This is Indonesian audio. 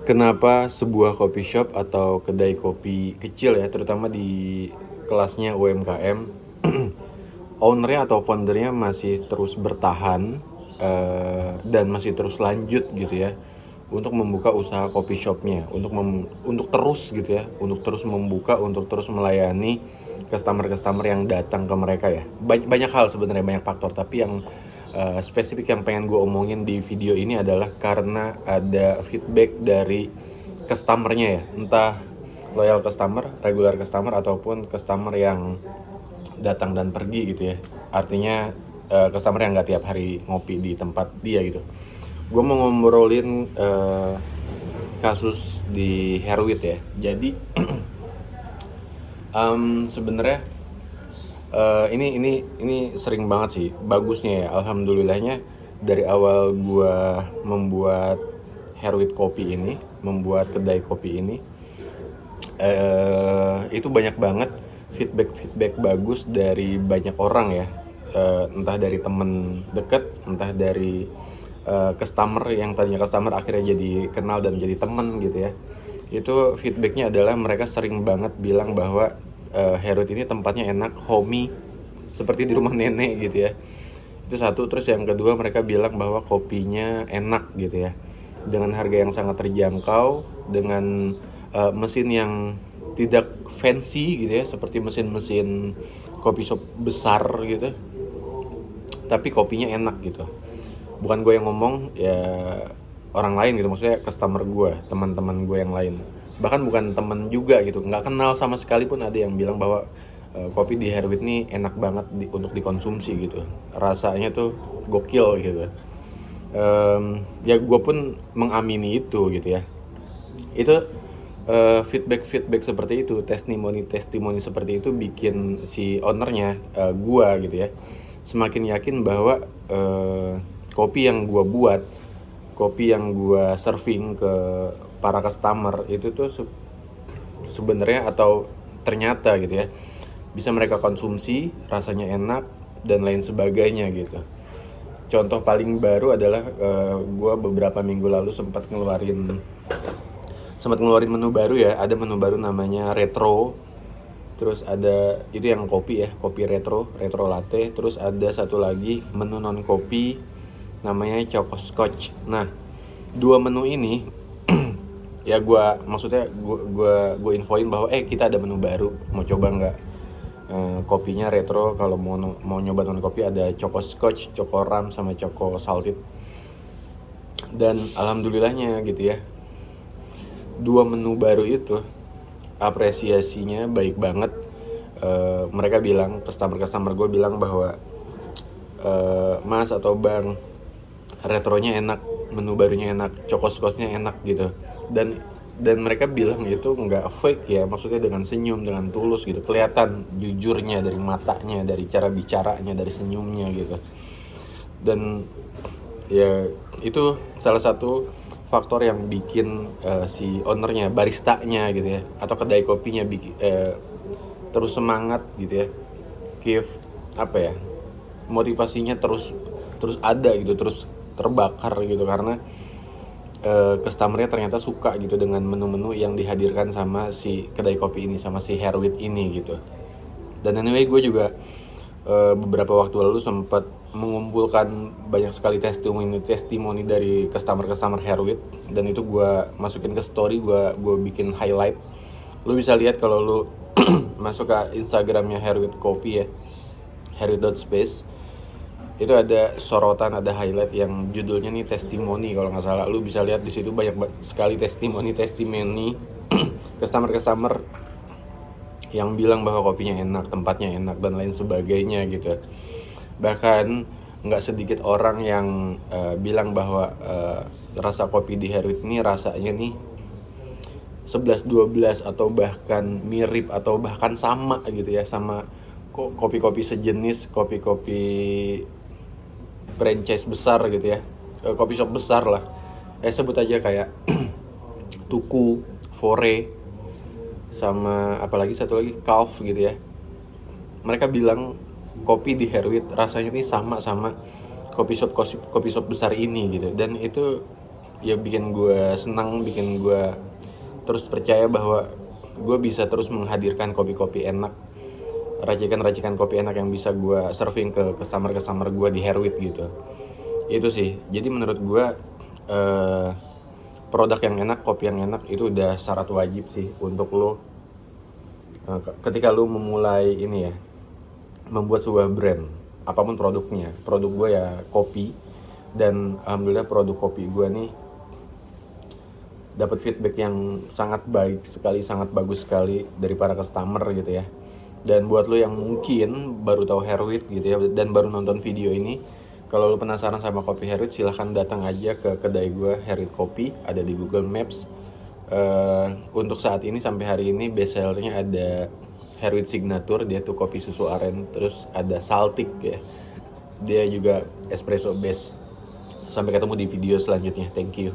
Kenapa sebuah coffee shop atau kedai kopi kecil ya, terutama di kelasnya UMKM, ownernya atau foundernya masih terus bertahan dan masih terus lanjut gitu ya untuk membuka usaha coffee shopnya, untuk terus gitu ya, untuk terus membuka, untuk terus melayani customer yang datang ke mereka ya. Banyak hal sebenarnya, banyak faktor, tapi yang spesifik yang pengen gue omongin di video ini adalah karena ada feedback dari customernya ya, entah loyal customer, regular customer, ataupun customer yang datang dan pergi gitu ya. Artinya customer yang nggak tiap hari ngopi di tempat dia gitu. Gue mau ngobrolin kasus di Herwit ya. Jadi sebenarnya ini sering banget sih. Bagusnya ya, alhamdulillahnya dari awal gue membuat Herwit Kopi ini, membuat kedai kopi ini, itu banyak banget feedback bagus dari banyak orang ya. Entah dari temen deket, entah dari customer yang tadinya customer akhirnya jadi kenal dan jadi temen gitu ya. Itu feedbacknya adalah mereka sering banget bilang bahwa Herut ini tempatnya enak, homey, seperti di rumah nenek gitu ya. Itu satu. Terus yang kedua, mereka bilang bahwa kopinya enak gitu ya, dengan harga yang sangat terjangkau, dengan mesin yang tidak fancy gitu ya, seperti mesin-mesin kopi shop besar gitu, tapi kopinya enak gitu. Bukan gue yang ngomong ya, orang lain gitu, maksudnya customer gue, teman-teman gue yang lain, bahkan bukan temen juga gitu, nggak kenal sama sekali pun ada yang bilang bahwa kopi di Herwit nih enak banget untuk dikonsumsi gitu, rasanya tuh gokil gitu. Ya gue pun mengamini itu gitu ya. Itu feedback seperti itu, testimoni seperti itu bikin si ownernya, gua gitu ya, semakin yakin bahwa kopi yang gua buat, kopi yang gua serving ke para customer itu tuh sebenarnya atau ternyata gitu ya, bisa mereka konsumsi, rasanya enak dan lain sebagainya gitu. Contoh paling baru adalah gua beberapa minggu lalu sempat ngeluarin menu baru ya. Ada menu baru namanya retro. Terus ada itu yang kopi ya, kopi retro latte. Terus ada satu lagi menu non kopi namanya choco scotch. Nah, dua menu ini ya gue infoin bahwa kita ada menu baru, mau coba nggak? Kopinya retro, kalau mau nyoba non kopi ada choco scotch, choco ram, sama choco salted. Dan alhamdulillahnya gitu ya, dua menu baru itu apresiasinya baik banget. Mereka bilang, customer gue bilang bahwa mas atau bang, retronya enak, menu barunya enak, choco scotchnya enak gitu. Dan mereka bilang itu nggak fake ya, maksudnya dengan senyum, dengan tulus gitu, kelihatan jujurnya dari matanya, dari cara bicaranya, dari senyumnya gitu. Dan ya itu salah satu faktor yang bikin si ownernya, baristanya gitu ya, atau kedai kopinya terus semangat gitu ya, give apa ya, motivasinya terus terus ada gitu, terus terbakar gitu, karena customernya ternyata suka gitu dengan menu-menu yang dihadirkan sama si kedai kopi ini, sama si Herwit ini gitu. Dan anyway, gue juga beberapa waktu lalu sempat mengumpulkan banyak sekali testimoni dari customer Herwit, dan itu gue masukin ke story, gue bikin highlight. Lu bisa lihat kalau lu masuk ke Instagramnya Herwit Kopi ya, herwit.space, itu ada sorotan, ada highlight yang judulnya nih testimoni kalau nggak salah. Lu bisa lihat di situ banyak sekali testimoni customer yang bilang bahwa kopinya enak, tempatnya enak, dan lain sebagainya gitu. Bahkan nggak sedikit orang yang bilang bahwa rasa kopi di Herwit ini rasanya nih 11-12, atau bahkan mirip, atau bahkan sama gitu ya, sama kopi-kopi sejenis, kopi-kopi franchise besar gitu ya, kopi shop besar lah. Sebut aja kayak Tuku, Fore, sama apalagi satu lagi Calf gitu ya. Mereka bilang kopi di Herwit rasanya ini sama kopi shop besar ini gitu. Dan itu ya bikin gue senang, bikin gue terus percaya bahwa gue bisa terus menghadirkan kopi-kopi enak, racikan-racikan kopi enak yang bisa gue serving ke customer gue di Hairwit gitu. Itu sih. Jadi menurut gue produk yang enak, kopi yang enak itu udah syarat wajib sih untuk lo ketika lo memulai ini ya, membuat sebuah brand, apapun produknya. Produk gue ya kopi, dan alhamdulillah produk kopi gue nih dapat feedback yang sangat baik sekali, sangat bagus sekali dari para customer gitu ya. Dan buat lo yang mungkin baru tahu Hairwit gitu ya, dan baru nonton video ini, kalau lo penasaran sama kopi Hairwit, silahkan datang aja ke kedai gue, Hairwit Kopi, ada di Google Maps. Untuk saat ini sampai hari ini best sellernya ada Hairwit Signature, dia tuh kopi susu aren, terus ada Saltik ya, dia juga espresso base. Sampai ketemu di video selanjutnya, thank you.